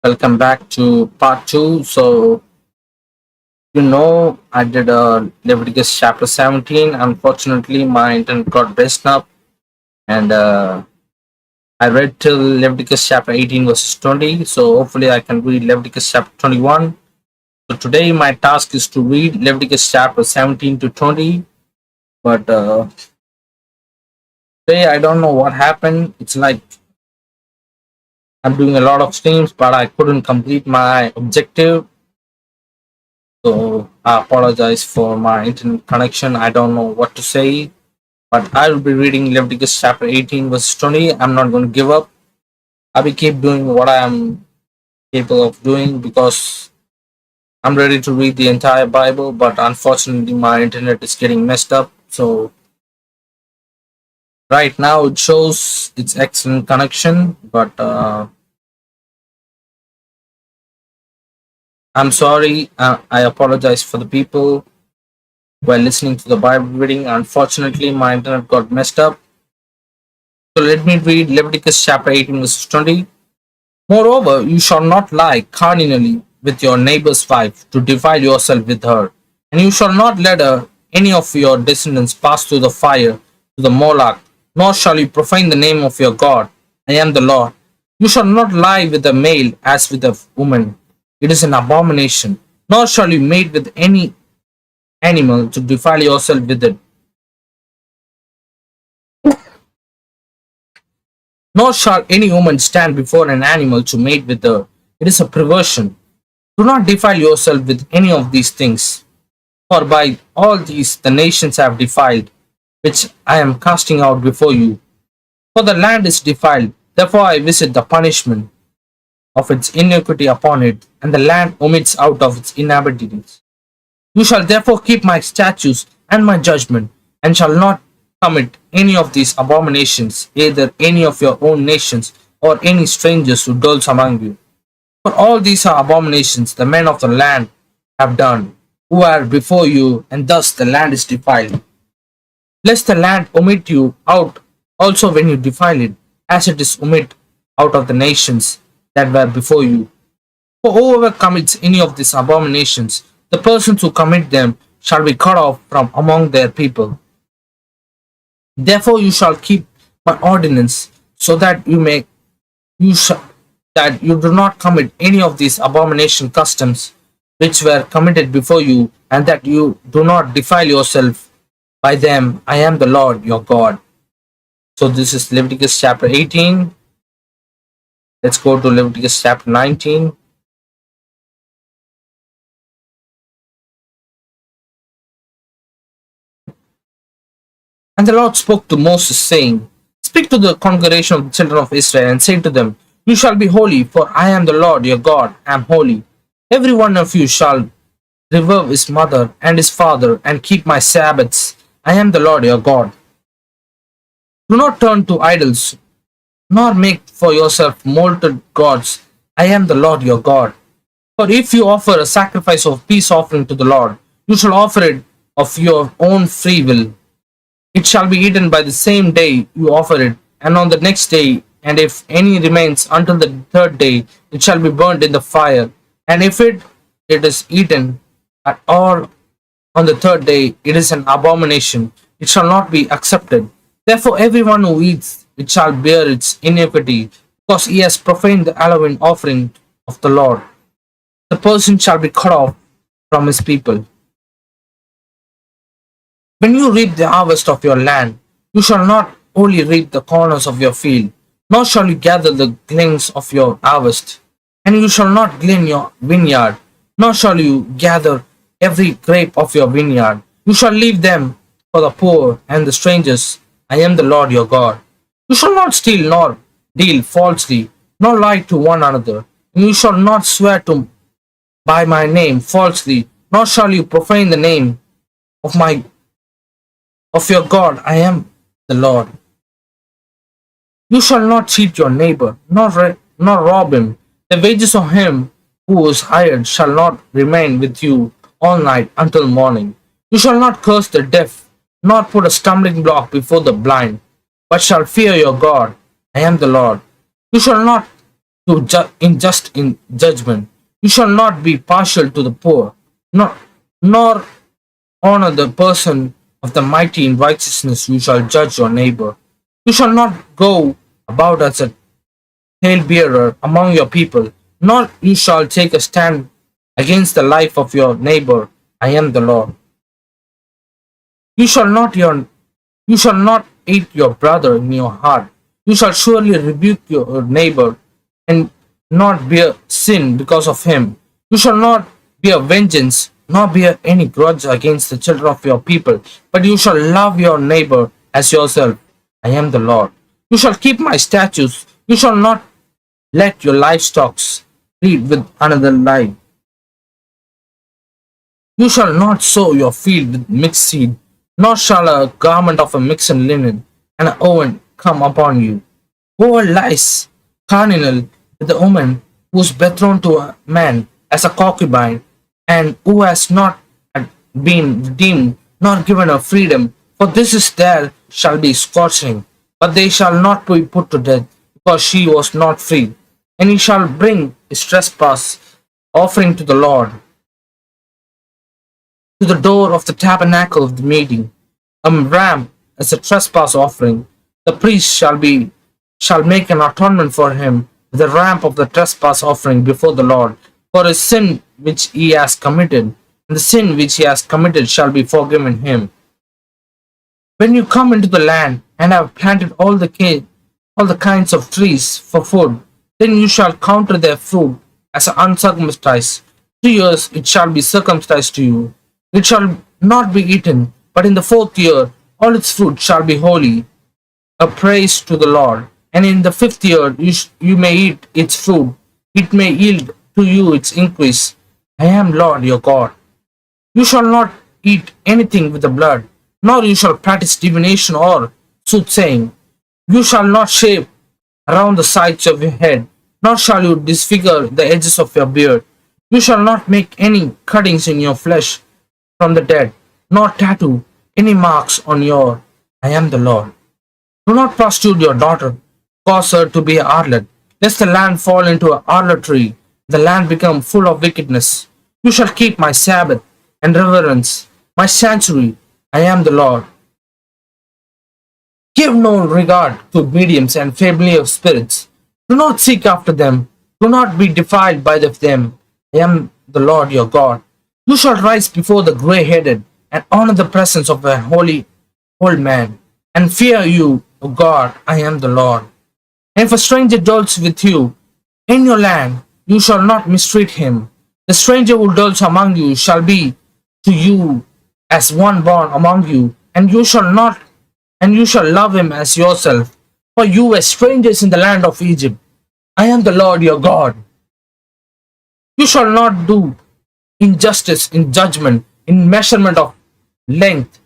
Welcome back to part two. I did Leviticus chapter 17. Unfortunately, my internet got messed up, and I read till Leviticus chapter 18 verses 20. So, hopefully, I can read Leviticus chapter 21. So, today, my task is to read Leviticus chapter 17 to 20. But today, I don't know what happened. It's like I'm doing a lot of streams, but I couldn't complete my objective. So I apologize for my internet connection. I don't know what to say, but I will be reading Leviticus chapter 18, verse 20. I'm not going to give up. I will keep doing what I am capable of doing because I'm ready to read the entire Bible, but unfortunately, my internet is getting messed up. So right now it shows it's excellent connection, but I'm sorry. I apologize for the people while listening to the Bible reading. Unfortunately, my internet got messed up. So let me read Leviticus chapter 18, verse 20. Moreover, you shall not lie carnally with your neighbor's wife to defile yourself with her, and you shall not let any of your descendants pass through the fire to the Moloch, nor shall you profane the name of your God. I am the Lord. You shall not lie with a male as with a woman. It is an abomination. Nor shall you mate with any animal to defile yourself with it. Nor shall any woman stand before an animal to mate with her. It is a perversion. Do not defile yourself with any of these things, for by all these the nations have defiled, which I am casting out before you. For the land is defiled, therefore I visit the punishment of its iniquity upon it, and the land omits out of its inhabitants. You shall therefore keep my statutes and my judgment, and shall not commit any of these abominations, either any of your own nations or any strangers who dwells among you. For all these are abominations the men of the land have done, who are before you, and thus the land is defiled. Lest the land omit you out also when you defile it, as it is omit out of the nations that were before you. For whoever commits any of these abominations, the persons who commit them shall be cut off from among their people. Therefore you shall keep my ordinance, so that you do not commit any of these abomination customs which were committed before you, and that you do not defile yourself by them. I am the Lord your God. So this is Leviticus chapter 18. Let's go to Leviticus chapter 19. And the Lord spoke to Moses, saying, Speak to the congregation of the children of Israel, and say to them, You shall be holy, for I am the Lord your God, am holy. Every one of you shall revere his mother and his father, and keep my Sabbaths. I am the Lord your God. Do not turn to idols, nor make for yourself molded gods. I am the Lord your God. For if you offer a sacrifice of peace offering to the Lord, you shall offer it of your own free will. It shall be eaten by the same day you offer it, and on the next day, and if any remains until the third day, it shall be burned in the fire. And if it is eaten at all on the third day, it is an abomination. It shall not be accepted. Therefore, everyone who eats it shall bear its iniquity, because he has profaned the hallowed offering of the Lord. The person shall be cut off from his people. When you reap the harvest of your land, you shall not only reap the corners of your field, nor shall you gather the gleanings of your harvest. And you shall not glean your vineyard, nor shall you gather every grape of your vineyard. You shall leave them for the poor and the strangers. I am the Lord your God. You shall not steal, nor deal falsely, nor lie to one another. And you shall not swear to by my name falsely, nor shall you profane the name of your God. I am the Lord. You shall not cheat your neighbor, nor rob him. The wages of him who is hired shall not remain with you all night until morning. You shall not curse the deaf, nor put a stumbling block before the blind, but shall fear your God. I am the Lord. You shall not unjust in judgment. You shall not be partial to the poor, nor honor the person of the mighty in righteousness. You shall judge your neighbor. You shall not go about as a talebearer among your people, nor you shall take a stand against the life of your neighbor. I am the Lord. You shall not hate your brother in your heart. You shall surely rebuke your neighbor and not bear sin because of him. You shall not bear vengeance, nor bear any grudge against the children of your people, but you shall love your neighbor as yourself. I am the Lord. You shall keep my statutes. You shall not let your livestock breed with another life. You shall not sow your field with mixed seed, nor shall a garment of a mixed linen and an oven come upon you. Whoever lies carnal with the woman who is betrothed to a man as a concubine, and who has not been redeemed nor given her freedom, for this is there shall be scorching, but they shall not be put to death, because she was not free. And he shall bring his trespass offering to the Lord, to the door of the tabernacle of the meeting, a ram as a trespass offering. The priest shall make an atonement for him with the ram of the trespass offering before the Lord, for his sin which he has committed, and the sin which he has committed shall be forgiven him. When you come into the land and have planted all the kinds of trees for food, then you shall counter their fruit as uncircumcised. 3 years it shall be circumcised to you. It shall not be eaten, but in the 4th year all its fruit shall be holy, a praise to the Lord. And in the 5th year you may eat its fruit, it may yield to you its increase. I am Lord your God. You shall not eat anything with the blood, nor you shall practice divination or soothsaying. You shall not shave around the sides of your head, nor shall you disfigure the edges of your beard. You shall not make any cuttings in your flesh from the dead, nor tattoo any marks on your. I am the Lord. Do not prostitute your daughter, cause her to be a harlot, lest the land fall into harlotry, the land become full of wickedness. You shall keep my Sabbath and reverence my sanctuary. I am the Lord. Give no regard to mediums and familiar spirits. Do not seek after them. Do not be defiled by them. I am the Lord your God. You shall rise before the gray-headed and honor the presence of a holy old man, and fear you, O God. I am the Lord. And if a stranger dwells with you in your land, you shall not mistreat him. The stranger who dwells among you shall be to you as one born among you, and you shall love him as yourself. For you were strangers in the land of Egypt. I am the Lord your God. You shall not do injustice in judgment, in measurement of length,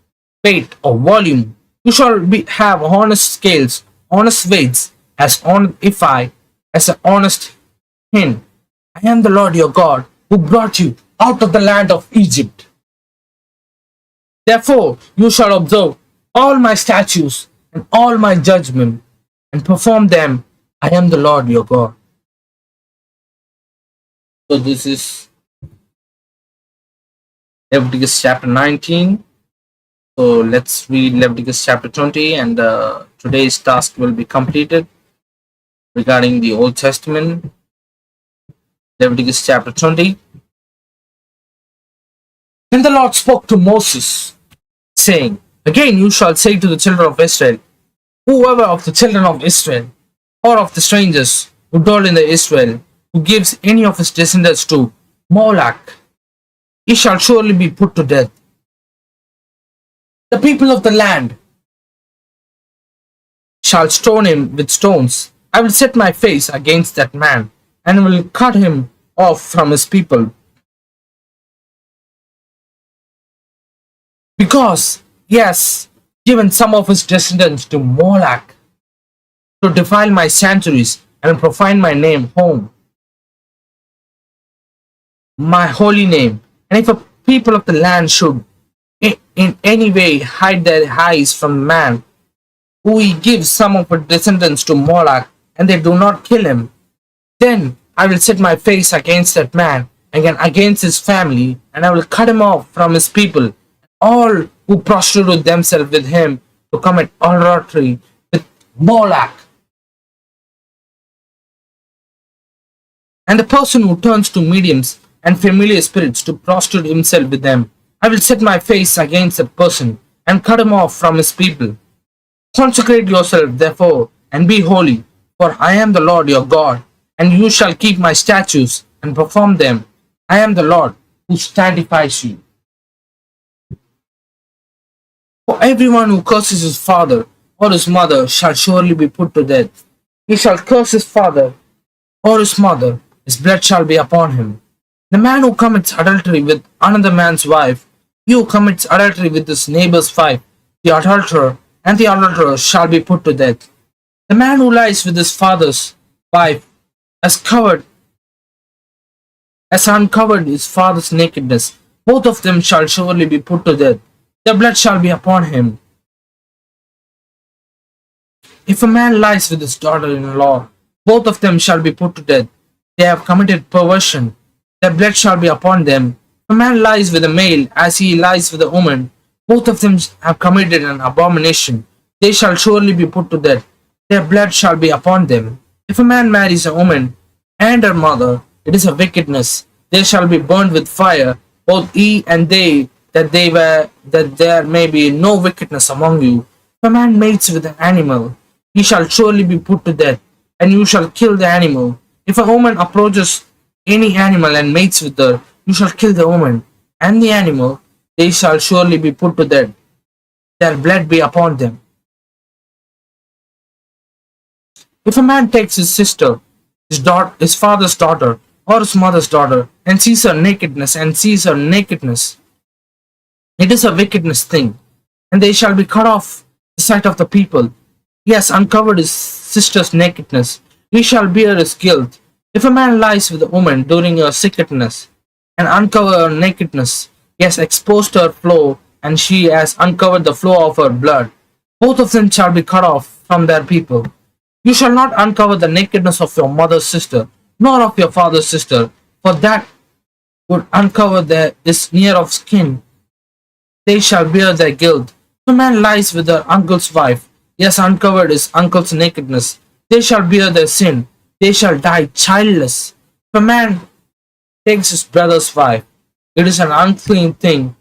weight, or volume. You shall have honest scales, honest weights, as honest ephah, as an honest hin. I am the Lord your God, who brought you out of the land of Egypt. Therefore you shall observe all my statutes and all my judgment, and perform them. I am the Lord your God. So this is Leviticus chapter 19. So let's read Leviticus chapter 20, and today's task will be completed regarding the Old Testament. Leviticus chapter 20. Then the Lord spoke to Moses, saying, Again you shall say to the children of Israel, whoever of the children of Israel, or of the strangers who dwell in the Israel, who gives any of his descendants to Moloch, he shall surely be put to death. The people of the land shall stone him with stones. I will set my face against that man, and will cut him off from his people. Because he has given some of his descendants to Moloch, to defile my sanctuaries and profane my name home, my holy name. And if a people of the land should in any way hide their eyes from man, who he gives some of his descendants to Moloch, and they do not kill him, Then I will set my face against that man, again against his family, and I will cut him off from his people. All who prostitute themselves with him to commit adultery with Moloch, and the person who turns to mediums and familiar spirits to prostitute himself with them, I will set my face against that person and cut him off from his people. Consecrate yourself, therefore, and be holy, for I am the Lord your God, and you shall keep my statutes and perform them. I am the Lord who sanctifies you. For everyone who curses his father or his mother shall surely be put to death. He shall curse his father or his mother, his blood shall be upon him. The man who commits adultery with another man's wife, he who commits adultery with his neighbor's wife, the adulterer and the adulterer shall be put to death. The man who lies with his father's wife has uncovered his father's nakedness. Both of them shall surely be put to death. Their blood shall be upon him. If a man lies with his daughter-in-law, both of them shall be put to death. They have committed perversion. Their blood shall be upon them. If a man lies with a male as he lies with a woman, both of them have committed an abomination. They shall surely be put to death. Their blood shall be upon them. If a man marries a woman and her mother, it is a wickedness. They shall be burned with fire, both he and they, that there may be no wickedness among you. If a man mates with an animal, he shall surely be put to death, and you shall kill the animal. If a woman approaches any animal and mates with her, you shall kill the woman and the animal. They shall surely be put to death. Their blood be upon them. If a man takes his sister, his father's daughter, or his mother's daughter, and sees her nakedness, it is a wickedness thing, and they shall be cut off the sight of the people. He has uncovered his sister's nakedness. He shall bear his guilt. If a man lies with a woman during her sickness and uncover her nakedness, he has exposed her flow, and she has uncovered the flow of her blood. Both of them shall be cut off from their people. You shall not uncover the nakedness of your mother's sister, nor of your father's sister, for that would uncover is near of skin. They shall bear their guilt. If a man lies with their uncle's wife, he has uncovered his uncle's nakedness. They shall bear their sin. They shall die childless. If a man takes his brother's wife, it is an unclean thing.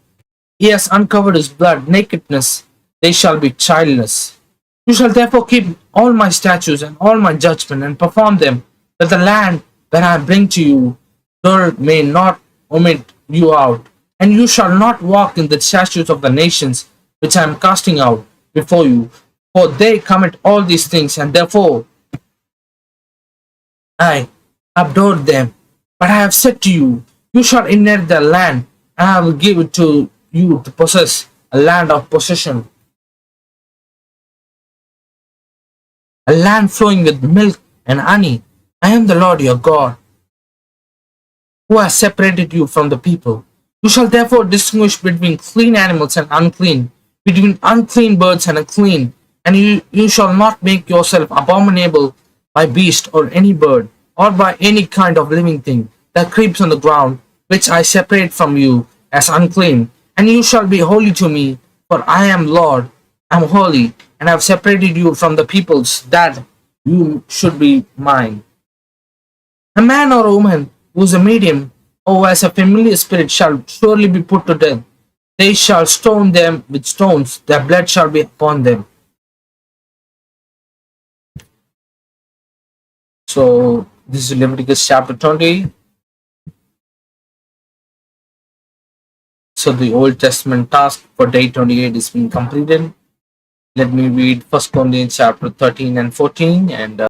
He has uncovered his blood, nakedness. They shall be childless. You shall therefore keep all my statutes and all my judgment and perform them, that the land that I bring to you, there may not omit you out. And you shall not walk in the statutes of the nations which I am casting out before you, for they commit all these things, and therefore I abhorred them. But I have said to you, you shall inherit the land, and I will give it to you to possess, a land of possession, a land flowing with milk and honey. I am the Lord your God, who has separated you from the people. You shall therefore distinguish between clean animals and unclean, between unclean birds and clean, and you shall not make yourself abominable by beast or any bird, or by any kind of living thing that creeps on the ground, which I separate from you as unclean. And you shall be holy to me, for I am Lord, I am holy, and I have separated you from the peoples, that you should be mine. A man or a woman who is a medium or has a familiar spirit shall surely be put to death. They shall stone them with stones, their blood shall be upon them. So, this is Leviticus chapter 20. So, the Old Testament task for day 28 is being completed. Let me read 1 Corinthians chapter 13 and 14, and